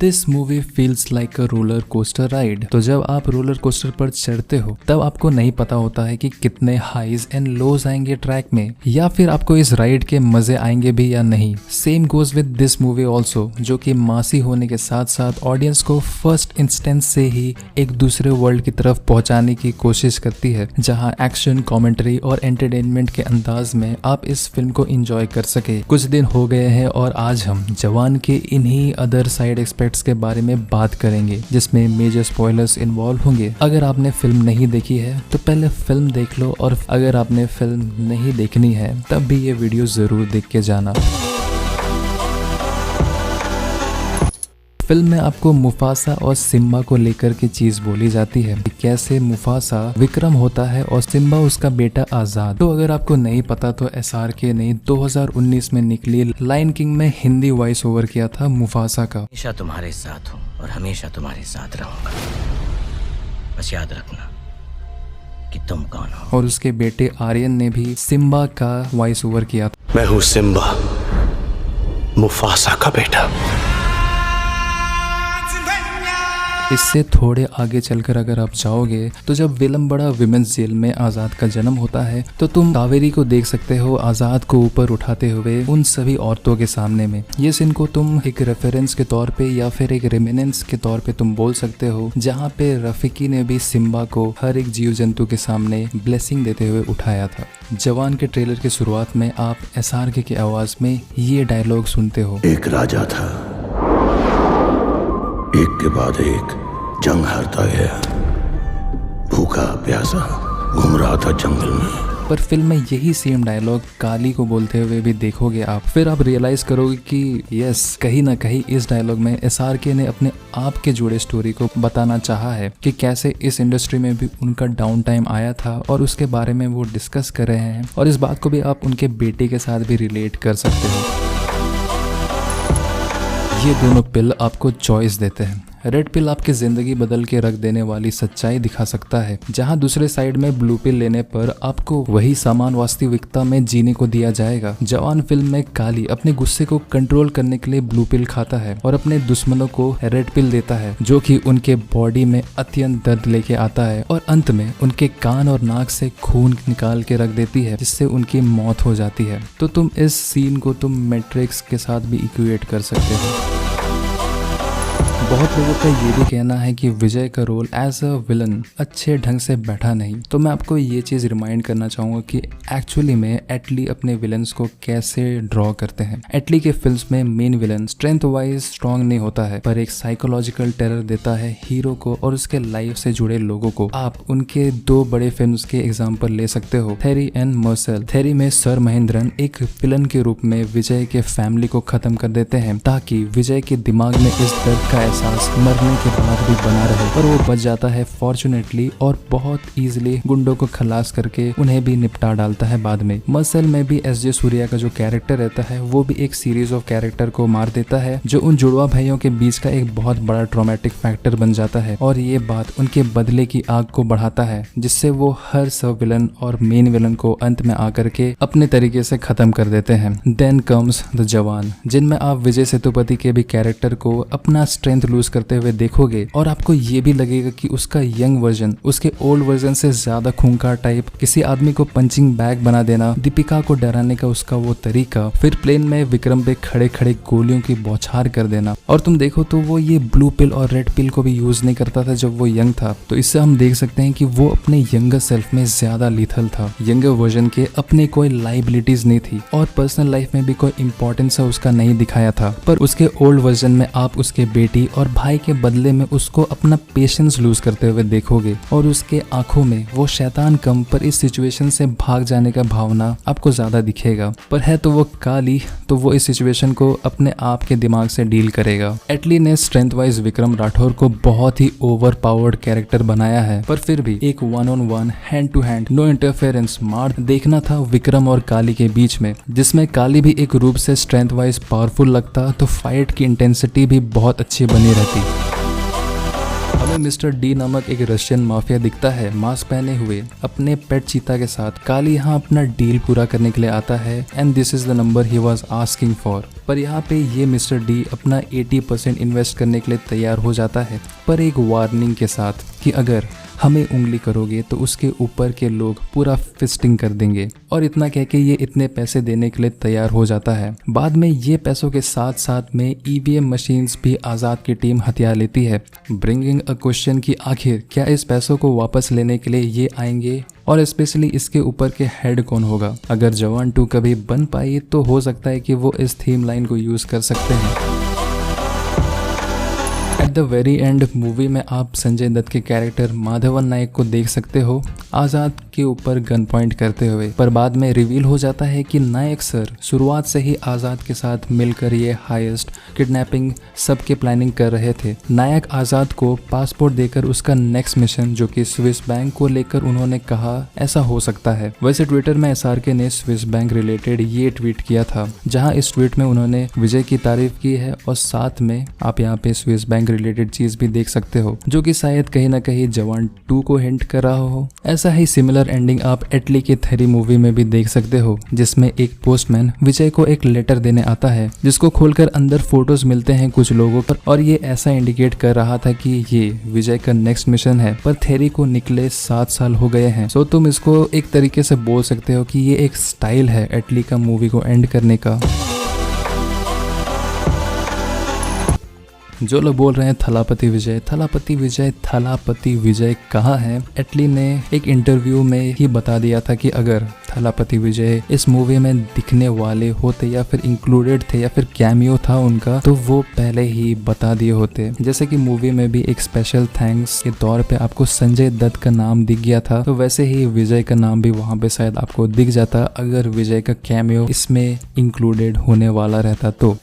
This movie feels like a roller coaster ride. तो जब आप रोलर कोस्टर पर चढ़ते हो तब आपको नहीं पता होता है कि कितने हाईज एंड लोज आएंगे ट्रैक में, या फिर आपको इस राइड के मजे आएंगे भी या नहीं। Same goes with this movie also, जो कि मासी होने के साथ साथ ऑडियंस को फर्स्ट इंस्टेंस से ही एक दूसरे वर्ल्ड की तरफ पहुंचाने की कोशिश करती है, जहां एक्शन, कॉमेंट्री और एंटरटेनमेंट के अंदाज में आप इस फिल्म को एंजॉय कर सके। कुछ दिन हो गए हैं और आज हम जवान के इन्हीं अदर साइड एक्सपेक्ट्स के बारे में बात करेंगे, जिसमें मेजर स्पॉयलर्स इन्वॉल्व होंगे। अगर आपने फिल्म नहीं देखी है तो पहले फिल्म देख लो, और अगर आपने फिल्म नहीं देखनी है तब भी ये वीडियो जरूर देख के जाना। फिल्म में आपको मुफासा और सिम्बा को लेकर की चीज बोली जाती है, कैसे मुफासा विक्रम होता है और सिम्बा उसका बेटा आजाद। तो अगर आपको नहीं पता तो SRK ने 2019 में निकली लायन किंग में हिंदी वॉइस ओवर किया था मुफासा का। हमेशा तुम्हारे साथ हूँ और हमेशा तुम्हारे साथ रहूंगा, बस याद रखना कि तुम कौन हो। और उसके बेटे आर्यन ने भी सिम्बा का वॉइस ओवर किया था। मैं हूँ सिम्बा, मुफासा का बेटा। इससे थोड़े आगे चलकर अगर आप जाओगे तो जब विलंबड़ा विमेंस जेल में आजाद का जन्म होता है तो तुम कावेरी को देख सकते हो आजाद को ऊपर उठाते हुए उन सभी औरतों के सामने में। ये सीन को तुम एक रेफरेंस के तौर पे या फिर एक रेमिनेंस के तौर पे तुम बोल सकते हो, जहाँ पे रफीकी ने भी सिम्बा को हर एक जीव जंतु के सामने ब्लेसिंग देते हुए उठाया था। जवान के ट्रेलर की शुरुआत में आप SRK की आवाज में ये डायलॉग सुनते हो। एक राजा था, एक के बाद एक जंग हारता गया, भूखा प्यासा घूम रहा था जंगल में। पर फिल्म में यही सेम डायलॉग काली को बोलते हुए भी देखोगे आप, फिर आप रियलाइज करोगे कि यस, कहीं ना कहीं इस डायलॉग में SRK ने अपने आप के जुड़े स्टोरी को बताना चाहा है कि कैसे इस इंडस्ट्री में भी उनका डाउन टाइम आया था और उसके बारे में वो डिस्कस कर रहे हैं। और इस बात को भी आप उनके बेटे के साथ भी रिलेट कर सकते हो। ये दोनों पिल आपको चॉइस देते हैं। रेड पिल आपकी जिंदगी बदल के रख देने वाली सच्चाई दिखा सकता है, जहां दूसरे साइड में ब्लू पिल लेने पर आपको वही सामान वास्तविकता में जीने को दिया जाएगा। जवान फिल्म में काली अपने गुस्से को कंट्रोल करने के लिए ब्लू पिल खाता है और अपने दुश्मनों को रेड पिल देता है, जो कि उनके बॉडी में अत्यंत दर्द लेके आता है और अंत में उनके कान और नाक से खून निकाल के रख देती है, जिससे उनकी मौत हो जाती है। तो तुम इस सीन को तुम मैट्रिक्स के साथ भी इक्वेट कर सकते हो। बहुत लोगों का ये भी कहना है कि विजय का रोल एज अ विलन अच्छे ढंग से बैठा नहीं। तो मैं आपको ये चीज रिमाइंड करना चाहूंगा कि एक्चुअली में एटली अपने विलन्स को कैसे ड्रॉ करते हैं। एटली के फिल्म्स में main villain strength wise strong नहीं होता है, पर एक साइकोलॉजिकल टेरर देता है हीरो को और उसके लाइफ से जुड़े लोगों को। आप उनके दो बड़े फिल्म्स के एग्जाम्पल ले सकते हो, थेरी एंड मर्सेल। थेरी में सर महेंद्रन एक विलन के रूप में विजय के फैमिली को खत्म कर देते हैं, ताकि विजय के दिमाग में इस दर्द का एहसास मरने के बाद भी बना रहे, पर वो बच जाता है फॉर्चुनेटली और बहुत इजीली गुंडों को खलास करके उन्हें भी निपटा डालता है बाद में। मर्सेल में भी SJ सूर्या का जो कैरेक्टर रहता है वो भी एक सीरीज ऑफ कैरेक्टर को मार देता है, जो उन जुड़वा भाइयों के बीच का एक बहुत बड़ा ट्रॉमेटिक फैक्टर बन जाता है, और ये बात उनके बदले की आग को बढ़ाता है, जिससे वो हर सब विलन और मेन विलन को अंत में आकर के अपने तरीके से खत्म कर देते हैं। देन कम्स द जवान, जिनमें आप विजय सेतुपति के भी कैरेक्टर को अपना स्ट्रेंथ लूज करते हुए देखोगे और आपको ये भी लगेगा कि उसका यंग वर्जन उसके ओल्ड वर्जन से ज्यादा खूंखार टाइप, किसी आदमी को पंचिंग बैग बना देना, दीपिका को डराने का उसका वो तरीका, फिर प्लेन में विक्रम पे खड़े खड़े गोलियों की बौछार कर देना। और तुम देखो तो वो ये ब्लू पिल और रेड पिल को भी यूज नहीं करता था जब वो यंग था। तो इससे हम देख सकते हैं कि वो अपने यंगर सेल्फ में ज्यादा लीथल था। यंगर वर्जन के अपने कोई लाइबिलिटीज नहीं थी और पर्सनल लाइफ में भी कोई इंपॉर्टेंस उसका नहीं दिखाया था, पर उसके ओल्ड वर्जन में आप उसके बेटी और भाई के बदले में उसको अपना पेशेंस लूज करते हुए देखोगे और उसके आंखों में वो शैतान कम पर इस सिचुएशन से भाग जाने का भावना आपको ज्यादा दिखेगा। पर है तो वो काली, तो वो इस सिचुएशन को अपने आप के दिमाग से डील करेगा। एटली ने स्ट्रेंथ वाइज विक्रम राठौर को बहुत ही ओवर पावर्ड कैरेक्टर बनाया है, पर फिर भी एक 1-on-1 hand to hand no interference मार देखना था विक्रम और काली के बीच में, जिसमें काली भी एक रूप से स्ट्रेंथ वाइज पावरफुल लगता तो फाइट की इंटेंसिटी भी बहुत अच्छी बनी रहती। हमें मिस्टर डी नामक एक रशियन माफिया दिखता है मास्क पहने हुए अपने पेट चीता के साथ। काली यहाँ अपना डील पूरा करने के लिए आता है and this is the number he was asking for. पर यहाँ पे ये मिस्टर डी अपना 80% इन्वेस्ट करने के लिए तैयार हो जाता है, पर एक वार्निंग के साथ कि अगर हमें उंगली करोगे तो उसके ऊपर के लोग पूरा फिस्टिंग कर देंगे। और इतना कह के ये इतने पैसे देने के लिए तैयार हो जाता है। बाद में ये पैसों के साथ साथ में ईवीएम मशीन्स भी आज़ाद की टीम हथियार लेती है, ब्रिंगिंग अ क्वेश्चन कि आखिर क्या इस पैसों को वापस लेने के लिए ये आएंगे और स्पेशली इसके ऊपर के हेड कौन होगा। अगर जवान 2 कभी बन पाई तो हो सकता है कि वो इस थीम लाइन को यूज़ कर सकते हैं। At the very and movie में आप संजय दत्त के कैरेक्टर माधवन नायक को देख सकते हो आज़ाद के ऊपर गन पॉइंट करते हुए, पर बाद में रिवील हो जाता है कि नायक सर शुरुआत से ही आज़ाद के साथ मिलकर ये हाईएस्ट किडनैपिंग सबके प्लानिंग कर रहे थे। नायक आज़ाद को पासपोर्ट देकर उसका नेक्स्ट मिशन जो कि स्विस बैंक को लेकर उन्होंने कहा ऐसा हो सकता है। वैसे ट्विटर में SRK ने स्विस बैंक रिलेटेड ये ट्वीट किया था, जहाँ इस ट्वीट में उन्होंने विजय की तारीफ की है और साथ में आप यहाँ पे स्विस बैंक रिलेटेड चीज भी देख सकते हो जो कि शायद कहीं ना कहीं जवान 2 को हिंट कर रहा हो। ऐसा ही सिमिलर एंडिंग आप एटली की थेरी मूवी में भी देख सकते हो, जिसमें एक पोस्टमैन विजय को एक लेटर देने आता है जिसको खोलकर अंदर फोटोज मिलते हैं कुछ लोगों पर, और ये ऐसा इंडिकेट कर रहा था कि ये विजय का नेक्स्ट मिशन है। पर थेरी को निकले 7 साल हो गए हैं, सो तुम इसको एक तरीके से बोल सकते हो कि ये एक स्टाइल है एटली का मूवी को एंड करने का। जो लोग बोल रहे हैं थलापति विजय कहाँ है, एटली ने एक इंटरव्यू में ही बता दिया था कि अगर थलापति विजय इस मूवी में दिखने वाले होते या फिर इंक्लूडेड थे या फिर कैमियो था उनका, तो वो पहले ही बता दिए होते। जैसे कि मूवी में भी एक स्पेशल थैंक्स के तौर पे आपको संजय दत्त का नाम दिख गया था, तो वैसे ही विजय का नाम भी वहाँ पे शायद आपको दिख जाता अगर विजय का कैमियो इसमें इंक्लूडेड होने वाला रहता तो।